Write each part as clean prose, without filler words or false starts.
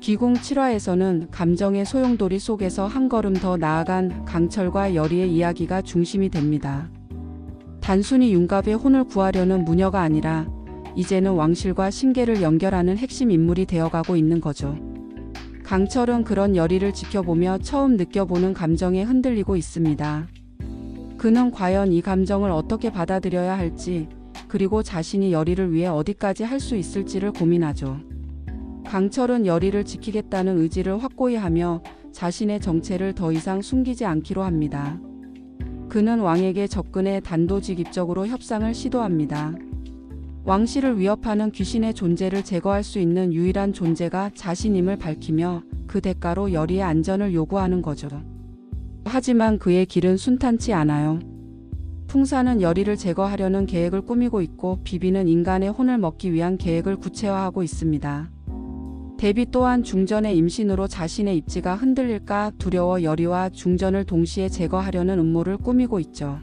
기궁 7화에서는 감정의 소용돌이 속에서 한 걸음 더 나아간 강철과 여리의 이야기가 중심이 됩니다. 단순히 윤갑의 혼을 구하려는 무녀가 아니라 이제는 왕실과 신계를 연결하는 핵심 인물이 되어가고 있는 거죠. 강철은 그런 여리를 지켜보며 처음 느껴보는 감정에 흔들리고 있습니다. 그는 과연 이 감정을 어떻게 받아들여야 할지, 그리고 자신이 여리를 위해 어디까지 할 수 있을지를 고민하죠. 강철은 여리를 지키겠다는 의지를 확고히 하며 자신의 정체를 더 이상 숨기지 않기로 합니다. 그는 왕에게 접근해 단도직입적으로 협상을 시도합니다. 왕실을 위협하는 귀신의 존재를 제거할 수 있는 유일한 존재가 자신임을 밝히며 그 대가로 여리의 안전을 요구하는 거죠. 하지만 그의 길은 순탄치 않아요. 풍사는 여리를 제거하려는 계획을 꾸미고 있고 비비는 인간의 혼을 먹기 위한 계획을 구체화하고 있습니다. 데비 또한 중전의 임신으로 자신의 입지가 흔들릴까 두려워 여리와 중전을 동시에 제거하려는 음모를 꾸미고 있죠.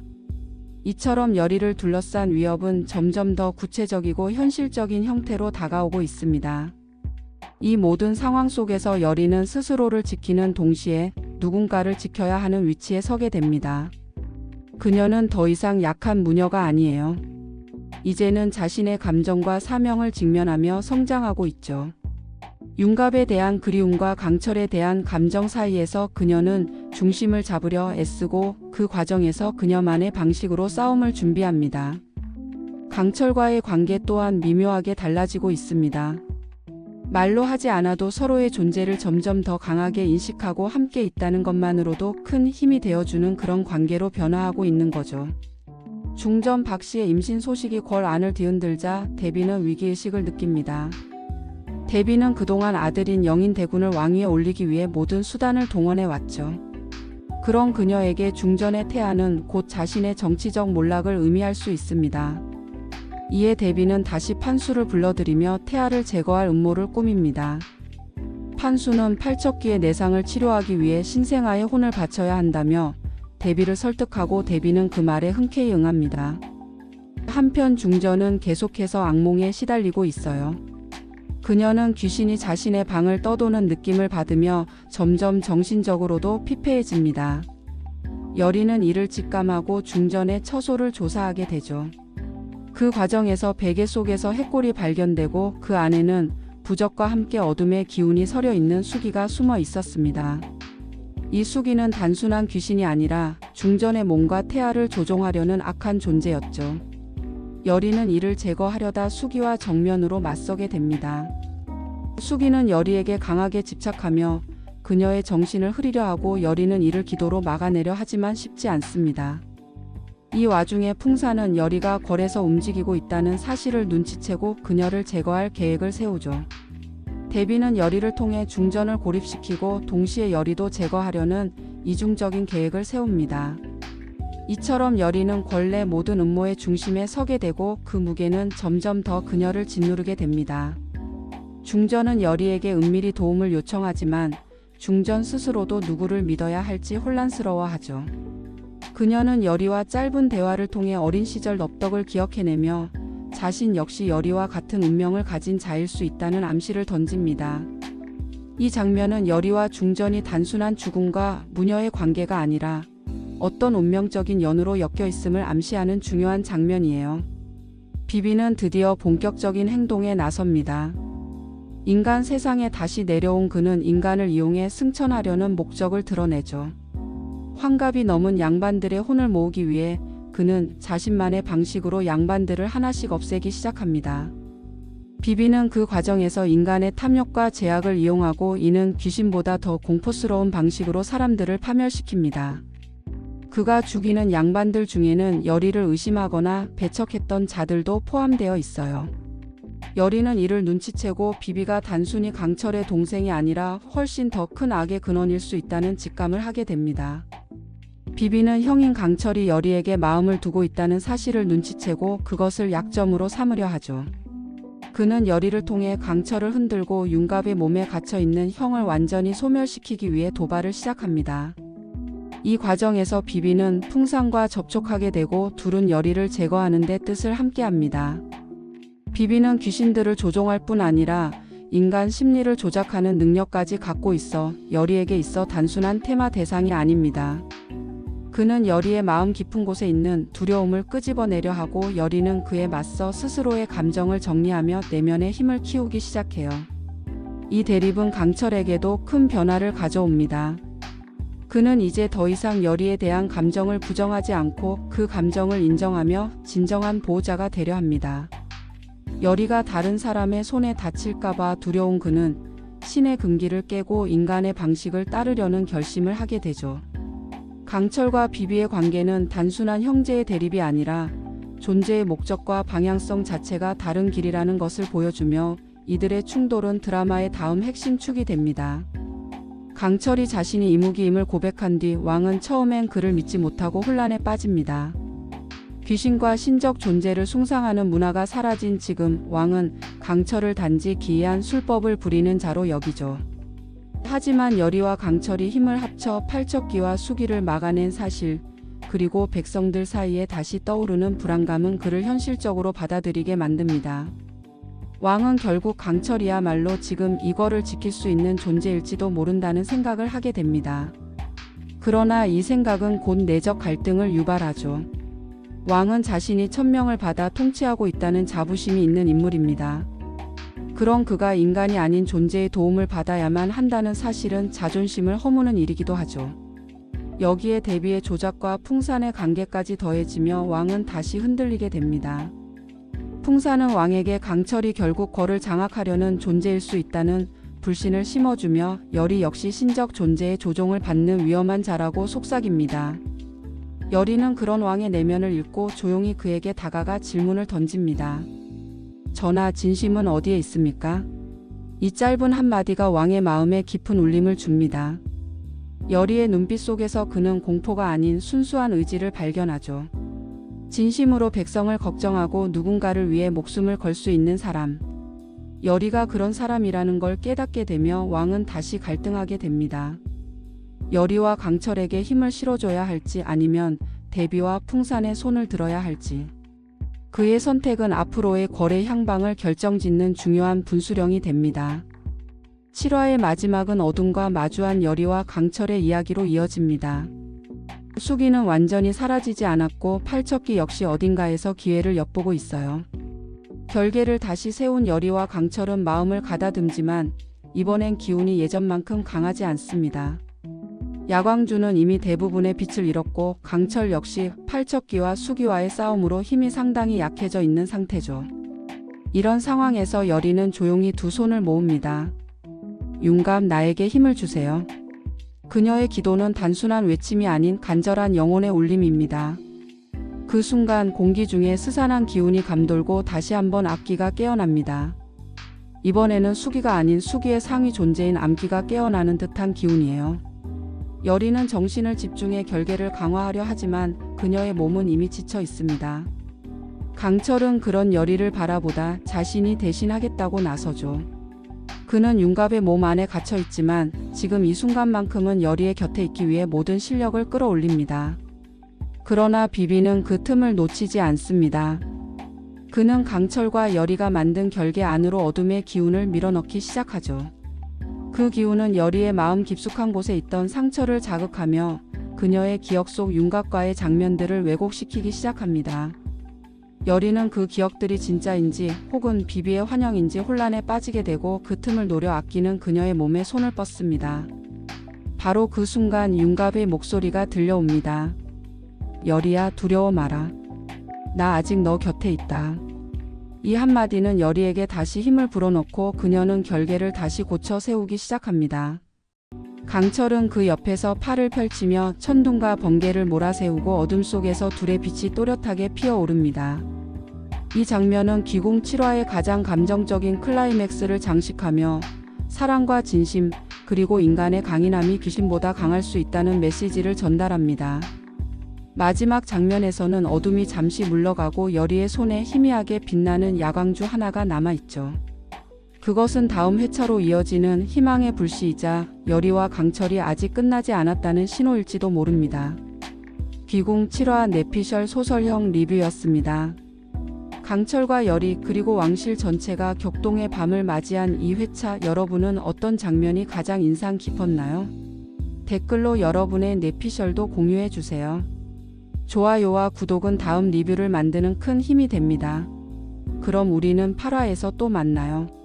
이처럼 여리를 둘러싼 위협은 점점 더 구체적이고 현실적인 형태로 다가오고 있습니다. 이 모든 상황 속에서 여리는 스스로를 지키는 동시에 누군가를 지켜야 하는 위치에 서게 됩니다. 그녀는 더 이상 약한 무녀가 아니에요. 이제는 자신의 감정과 사명을 직면하며 성장하고 있죠. 윤갑에 대한 그리움과 강철에 대한 감정 사이에서 그녀는 중심을 잡으려 애쓰고 그 과정에서 그녀만의 방식으로 싸움을 준비합니다. 강철과의 관계 또한 미묘하게 달라지고 있습니다. 말로 하지 않아도 서로의 존재를 점점 더 강하게 인식하고 함께 있다는 것만으로도 큰 힘이 되어주는 그런 관계로 변화하고 있는 거죠. 중전 박씨의 임신 소식이 궐 안을 뒤흔들자 데비는 위기의식을 느낍니다. 데비는 그동안 아들인 영인 대군을 왕위에 올리기 위해 모든 수단을 동원해 왔죠. 그런 그녀에게 중전의 태아는 곧 자신의 정치적 몰락을 의미할 수 있습니다. 이에 데비는 다시 판수를 불러들이며 태아를 제거할 음모를 꾸밉니다. 판수는 팔척귀의 내상을 치료하기 위해 신생아의 혼을 바쳐야 한다며 데비를 설득하고 데비는 그 말에 흔쾌히 응합니다. 한편 중전은 계속해서 악몽에 시달리고 있어요. 그녀는 귀신이 자신의 방을 떠도는 느낌을 받으며 점점 정신적으로도 피폐해집니다. 여리는 이를 직감하고 중전의 처소를 조사하게 되죠. 그 과정에서 베개 속에서 해골이 발견되고 그 안에는 부적과 함께 어둠의 기운이 서려 있는 수기가 숨어 있었습니다. 이 수기는 단순한 귀신이 아니라 중전의 몸과 태아를 조종하려는 악한 존재였죠. 여리는 이를 제거하려다 수기와 정면으로 맞서게 됩니다. 수기는 여리에게 강하게 집착하며 그녀의 정신을 흐리려 하고 여리는 이를 기도로 막아내려 하지만 쉽지 않습니다. 이 와중에 풍사는 여리가 궐에서 움직이고 있다는 사실을 눈치채고 그녀를 제거할 계획을 세우죠. 데비는 여리를 통해 중전을 고립시키고 동시에 여리도 제거하려는 이중적인 계획을 세웁니다. 이처럼 여리는 궐 내 모든 음모의 중심에 서게 되고 그 무게는 점점 더 그녀를 짓누르게 됩니다. 중전은 여리에게 은밀히 도움을 요청하지만 중전 스스로도 누구를 믿어야 할지 혼란스러워하죠. 그녀는 여리와 짧은 대화를 통해 어린 시절 넙덕을 기억해내며 자신 역시 여리와 같은 운명을 가진 자일 수 있다는 암시를 던집니다. 이 장면은 여리와 중전이 단순한 죽음과 무녀의 관계가 아니라 어떤 운명적인 연으로 엮여 있음을 암시하는 중요한 장면이에요. 비비는 드디어 본격적인 행동에 나섭니다. 인간 세상에 다시 내려온 그는 인간을 이용해 승천하려는 목적을 드러내죠. 환갑이 넘은 양반들의 혼을 모으기 위해 그는 자신만의 방식으로 양반들을 하나씩 없애기 시작합니다. 비비는 그 과정에서 인간의 탐욕과 제약을 이용하고 이는 귀신보다 더 공포스러운 방식으로 사람들을 파멸시킵니다. 그가 죽이는 양반들 중에는 여리를 의심하거나 배척했던 자들도 포함되어 있어요. 여리는 이를 눈치채고 비비가 단순히 강철의 동생이 아니라 훨씬 더 큰 악의 근원일 수 있다는 직감을 하게 됩니다. 비비는 형인 강철이 여리에게 마음을 두고 있다는 사실을 눈치채고 그것을 약점으로 삼으려 하죠. 그는 여리를 통해 강철을 흔들고 윤갑의 몸에 갇혀있는 형을 완전히 소멸시키기 위해 도발을 시작합니다. 이 과정에서 비비는 풍상과 접촉하게 되고 둘은 여리를 제거하는 데 뜻을 함께합니다. 비비는 귀신들을 조종할 뿐 아니라 인간 심리를 조작하는 능력까지 갖고 있어 여리에게 있어 단순한 테마 대상이 아닙니다. 그는 여리의 마음 깊은 곳에 있는 두려움을 끄집어내려 하고 여리는 그에 맞서 스스로의 감정을 정리하며 내면의 힘을 키우기 시작해요. 이 대립은 강철에게도 큰 변화를 가져옵니다. 그는 이제 더 이상 여리에 대한 감정을 부정하지 않고 그 감정을 인정하며 진정한 보호자가 되려 합니다. 여리가 다른 사람의 손에 다칠까봐 두려운 그는 신의 금기를 깨고 인간의 방식을 따르려는 결심을 하게 되죠. 강철과 비비의 관계는 단순한 형제의 대립이 아니라 존재의 목적과 방향성 자체가 다른 길이라는 것을 보여주며 이들의 충돌은 드라마의 다음 핵심 축이 됩니다. 강철이 자신이 이무기임을 고백한 뒤 왕은 처음엔 그를 믿지 못하고 혼란에 빠집니다. 귀신과 신적 존재를 숭상하는 문화가 사라진 지금 왕은 강철을 단지 기이한 술법을 부리는 자로 여기죠. 하지만 여리와 강철이 힘을 합쳐 팔척기와 수기를 막아낸 사실, 그리고 백성들 사이에 다시 떠오르는 불안감은 그를 현실적으로 받아들이게 만듭니다. 왕은 결국 강철이야말로 지금 이거를 지킬 수 있는 존재일지도 모른다는 생각을 하게 됩니다. 그러나 이 생각은 곧 내적 갈등을 유발하죠. 왕은 자신이 천명을 받아 통치하고 있다는 자부심이 있는 인물입니다. 그런 그가 인간이 아닌 존재의 도움을 받아야만 한다는 사실은 자존심을 허무는 일이기도 하죠. 여기에 대비의 조작과 풍산의 관계까지 더해지며 왕은 다시 흔들리게 됩니다. 풍산은 왕에게 강철이 결국 거를 장악하려는 존재일 수 있다는 불신을 심어주며 여리 역시 신적 존재의 조종을 받는 위험한 자라고 속삭입니다. 여리는 그런 왕의 내면을 읽고 조용히 그에게 다가가 질문을 던집니다. 전하, 진심은 어디에 있습니까? 이 짧은 한마디가 왕의 마음에 깊은 울림을 줍니다. 여리의 눈빛 속에서 그는 공포가 아닌 순수한 의지를 발견하죠. 진심으로 백성을 걱정하고 누군가를 위해 목숨을 걸 수 있는 사람. 여리가 그런 사람이라는 걸 깨닫게 되며 왕은 다시 갈등하게 됩니다. 여리와 강철에게 힘을 실어줘야 할지 아니면 대비와 풍산의 손을 들어야 할지. 그의 선택은 앞으로의 거래 향방을 결정짓는 중요한 분수령이 됩니다. 7화의 마지막은 어둠과 마주한 여리와 강철의 이야기로 이어집니다. 수기는 완전히 사라지지 않았고 팔척기 역시 어딘가에서 기회를 엿보고 있어요. 결계를 다시 세운 여리와 강철은 마음을 가다듬지만 이번엔 기운이 예전만큼 강하지 않습니다. 야광주는 이미 대부분의 빛을 잃었고 강철 역시 팔척기와 수기와의 싸움으로 힘이 상당히 약해져 있는 상태죠. 이런 상황에서 여리는 조용히 두 손을 모읍니다. 윤감, 나에게 힘을 주세요. 그녀의 기도는 단순한 외침이 아닌 간절한 영혼의 울림입니다. 그 순간 공기 중에 스산한 기운이 감돌고 다시 한번 악기가 깨어납니다. 이번에는 수기가 아닌 수기의 상위 존재인 암기가 깨어나는 듯한 기운이에요. 여리는 정신을 집중해 결계를 강화하려 하지만 그녀의 몸은 이미 지쳐 있습니다. 강철은 그런 여리를 바라보다 자신이 대신하겠다고 나서죠. 그는 윤갑의 몸 안에 갇혀 있지만 지금 이 순간만큼은 여리의 곁에 있기 위해 모든 실력을 끌어올립니다. 그러나 비비는 그 틈을 놓치지 않습니다. 그는 강철과 여리가 만든 결계 안으로 어둠의 기운을 밀어넣기 시작하죠. 그 기운은 여리의 마음 깊숙한 곳에 있던 상처를 자극하며 그녀의 기억 속 윤곽과의 장면들을 왜곡시키기 시작합니다. 여리는 그 기억들이 진짜인지 혹은 비비의 환영인지 혼란에 빠지게 되고 그 틈을 노려 아끼는 그녀의 몸에 손을 뻗습니다. 바로 그 순간 윤갑의 목소리가 들려옵니다. 여리야, 두려워 마라. 나 아직 너 곁에 있다. 이 한마디는 여리에게 다시 힘을 불어넣고 그녀는 결계를 다시 고쳐 세우기 시작합니다. 강철은 그 옆에서 팔을 펼치며 천둥과 번개를 몰아세우고 어둠 속에서 둘의 빛이 또렷하게 피어오릅니다. 이 장면은 기공 7화의 가장 감정적인 클라이맥스를 장식하며 사랑과 진심, 그리고 인간의 강인함이 귀신보다 강할 수 있다는 메시지를 전달합니다. 마지막 장면에서는 어둠이 잠시 물러가고 여리의 손에 희미하게 빛나는 야광주 하나가 남아있죠. 그것은 다음 회차로 이어지는 희망의 불씨이자 여리와 강철이 아직 끝나지 않았다는 신호일지도 모릅니다. 귀공 7화 뇌피셜 소설형 리뷰였습니다. 강철과 열이 그리고 왕실 전체가 격동의 밤을 맞이한 이 회차, 여러분은 어떤 장면이 가장 인상 깊었나요? 댓글로 여러분의 내피셜도 공유해 주세요. 좋아요와 구독은 다음 리뷰를 만드는 큰 힘이 됩니다. 그럼 우리는 8화에서 또 만나요.